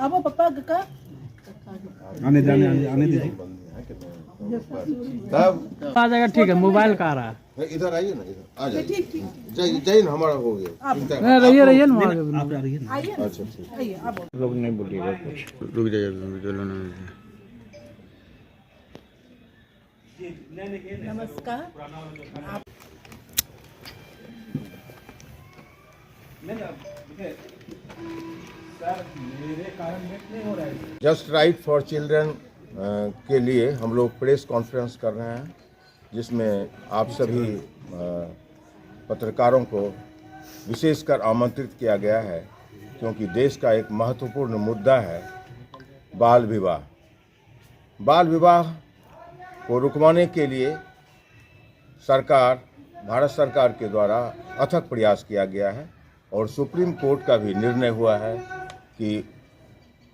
अब पापा का आने दीजिए। तब आ जाएगा, ठीक है। मोबाइल का आ रहा है, इधर आइए ना, इधर आ जाइए। जाइए ना, हमारा हो गया। रहिए ना, आप आ रही है ना। अच्छा ठीक। आइए अब लोग नहीं बोलिएगा कुछ, रुक जाइए। नमस्कार। आप जस्ट राइट फॉर चिल्ड्रन के लिए हम लोग प्रेस कॉन्फ्रेंस कर रहे हैं, जिसमें आप सभी पत्रकारों को विशेषकर आमंत्रित किया गया है, क्योंकि देश का एक महत्वपूर्ण मुद्दा है बाल विवाह। बाल विवाह को रुकवाने के लिए भारत सरकार के द्वारा अथक प्रयास किया गया है और सुप्रीम कोर्ट का भी निर्णय हुआ है कि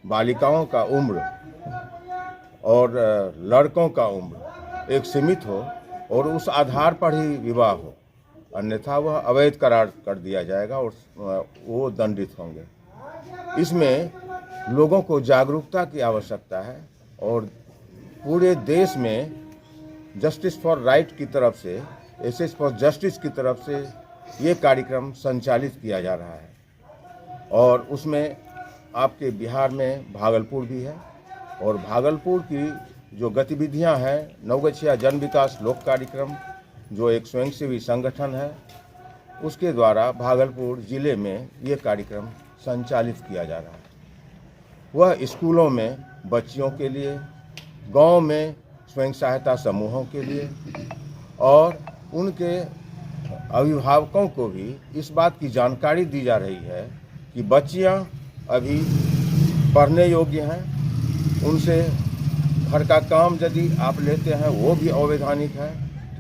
बालिकाओं का उम्र और लड़कों का उम्र एक सीमित हो और उस आधार पर ही विवाह हो, अन्यथा वह अवैध करार कर दिया जाएगा और वो दंडित होंगे। इसमें लोगों को जागरूकता की आवश्यकता है और पूरे देश में जस्टिस फॉर राइट की तरफ से, एसेस फॉर जस्टिस की तरफ से ये कार्यक्रम संचालित किया जा रहा है। और उसमें आपके बिहार में भागलपुर भी है, और भागलपुर की जो गतिविधियां हैं, नवगछिया जन विकास लोक कार्यक्रम जो एक स्वयंसेवी संगठन है, उसके द्वारा भागलपुर ज़िले में ये कार्यक्रम संचालित किया जा रहा है। वह स्कूलों में बच्चियों के लिए, गांव में स्वयं सहायता समूहों के लिए और उनके अभिभावकों को भी इस बात की जानकारी दी जा रही है कि बच्चियां अभी पढ़ने योग्य हैं, उनसे घर का काम यदि आप लेते हैं वो भी अवैधानिक है,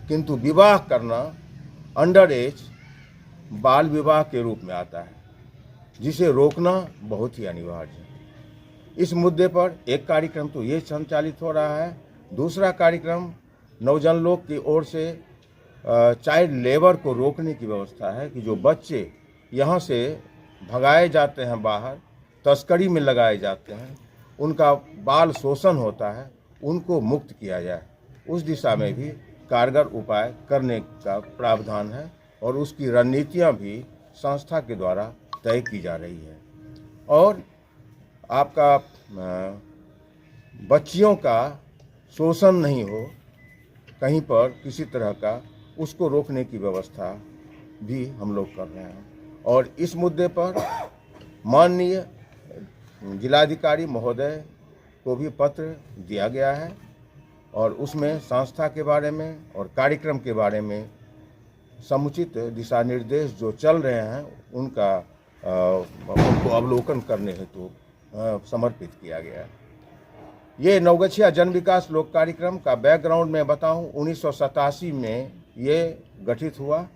किंतु विवाह करना अंडर एज बाल विवाह के रूप में आता है, जिसे रोकना बहुत ही अनिवार्य है। इस मुद्दे पर एक कार्यक्रम तो ये संचालित हो रहा है, दूसरा कार्यक्रम नवजन लोक की ओर से चाइल्ड लेबर को रोकने की व्यवस्था है कि जो बच्चे यहाँ से भगाए जाते हैं बाहर, तस्करी में लगाए जाते हैं, उनका बाल शोषण होता है, उनको मुक्त किया जाए। उस दिशा में भी कारगर उपाय करने का प्रावधान है और उसकी रणनीतियाँ भी संस्था के द्वारा तय की जा रही है। और आपका बच्चियों का शोषण नहीं हो कहीं पर किसी तरह का, उसको रोकने की व्यवस्था भी हम लोग कर रहे हैं। और इस मुद्दे पर माननीय जिलाधिकारी महोदय को भी पत्र दिया गया है और उसमें संस्था के बारे में और कार्यक्रम के बारे में समुचित दिशा निर्देश जो चल रहे हैं उनको अवलोकन करने हेतु समर्पित किया गया है। ये नवगछिया जन विकास लोक कार्यक्रम का बैकग्राउंड में बताऊं, 1987 में ये गठित हुआ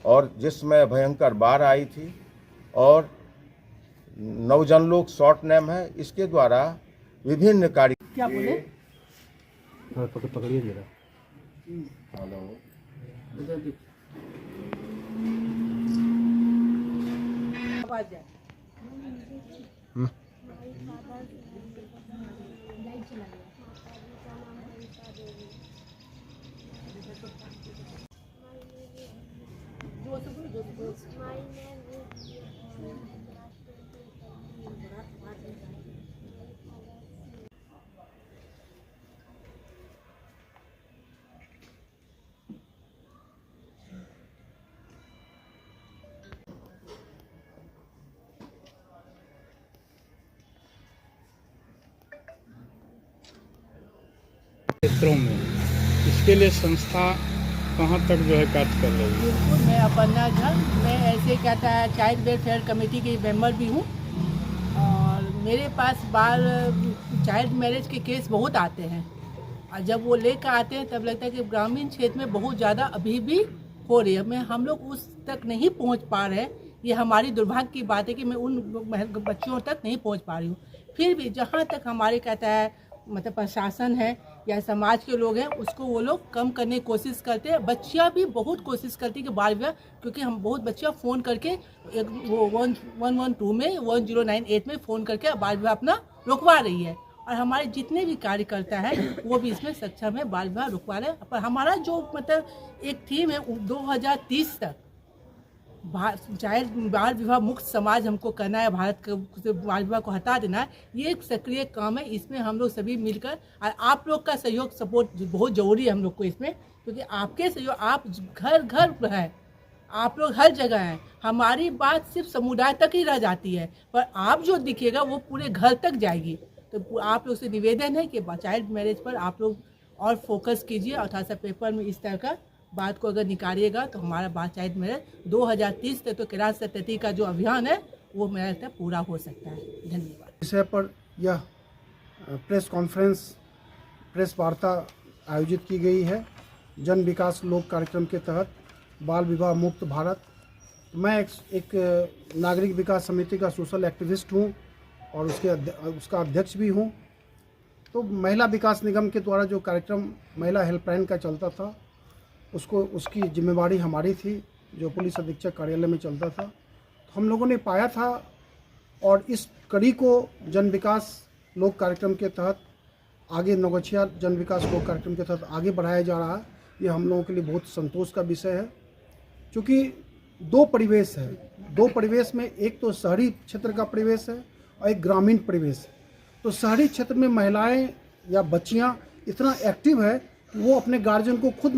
और जिसमें भयंकर बाढ़ आई थी, और नवजन लोक शॉर्ट नेम है। इसके द्वारा विभिन्न कार्य क्या बोले, पकड़िए जरा। आवाज है। क्षेत्रों में इसके लिए संस्था कहाँ तक जो है कार्य कर रही है? बिल्कुल, मैं अपर्णा झा, मैं ऐसे कहता है चाइल्ड वेलफेयर कमेटी की मेंबर भी हूँ और मेरे पास चाइल्ड मैरिज के केस बहुत आते हैं और जब वो लेकर आते हैं तब लगता है कि ग्रामीण क्षेत्र में बहुत ज़्यादा अभी भी हो रही है। हम लोग उस तक नहीं पहुँच पा रहे। ये हमारी दुर्भाग्य की बात है कि मैं उन बच्चों तक नहीं पहुँच पा रही हूँ। फिर भी जहाँ तक हमारे कहता है मतलब प्रशासन है या समाज के लोग हैं उसको वो लोग कम करने की कोशिश करते हैं। बच्चियाँ भी बहुत कोशिश करती है कि बाल विवाह, क्योंकि हम बहुत बच्चियाँ फ़ोन करके एक वो 112 में 1098 में फ़ोन करके बाल विवाह अपना रुकवा रही है। और हमारे जितने भी कार्यकर्ता हैं वो भी इसमें सक्षम है, बाल विवाह रुकवा रहे हैं। पर हमारा जो मतलब एक थीम है 2030 तक चाइल्ड बाल विवाह मुक्त समाज हमको करना है, भारत के बाल विवाह को हटा देना है। ये एक सक्रिय काम है, इसमें हम लोग सभी मिलकर, और आप लोग का सहयोग सपोर्ट बहुत ज़रूरी है हम लोग को इसमें, क्योंकि आपके सहयोग, आप घर घर हैं, आप लोग हर जगह हैं। हमारी बात सिर्फ समुदाय तक ही रह जाती है, पर आप जो दिखेगा वो पूरे घर तक जाएगी। तो आप लोग से निवेदन है कि चाइल्ड मैरिज पर आप लोग और फोकस कीजिए, और थोड़ा सा पेपर में इस तरह का बात को अगर निकालिएगा तो हमारा बात चाइल्ड मैरिज 2030 तक तो किरात सतती का जो अभियान है वो मेरा लगता है पूरा हो सकता है। धन्यवाद। विषय पर यह प्रेस कॉन्फ्रेंस, प्रेस वार्ता आयोजित की गई है जन विकास लोक कार्यक्रम के तहत बाल विवाह मुक्त भारत। मैं एक नागरिक विकास समिति का सोशल एक्टिविस्ट हूँ और उसका अध्यक्ष भी हूँ। तो महिला विकास निगम के द्वारा जो कार्यक्रम महिला हेल्पलाइन का चलता था उसकी जिम्मेवारी हमारी थी, जो पुलिस अधीक्षक कार्यालय में चलता था। तो हम लोगों ने पाया था और इस कड़ी को जन विकास लोक कार्यक्रम के तहत आगे, नौगछिया जन विकास लोक कार्यक्रम के तहत आगे बढ़ाया जा रहा है। ये हम लोगों के लिए बहुत संतोष का विषय है, क्योंकि दो परिवेश है, दो परिवेश में एक तो शहरी क्षेत्र का परिवेश है और एक ग्रामीण परिवेश है। तो शहरी क्षेत्र में महिलाएं या बच्चियां इतना एक्टिव है कि वो अपने गार्जियन को खुद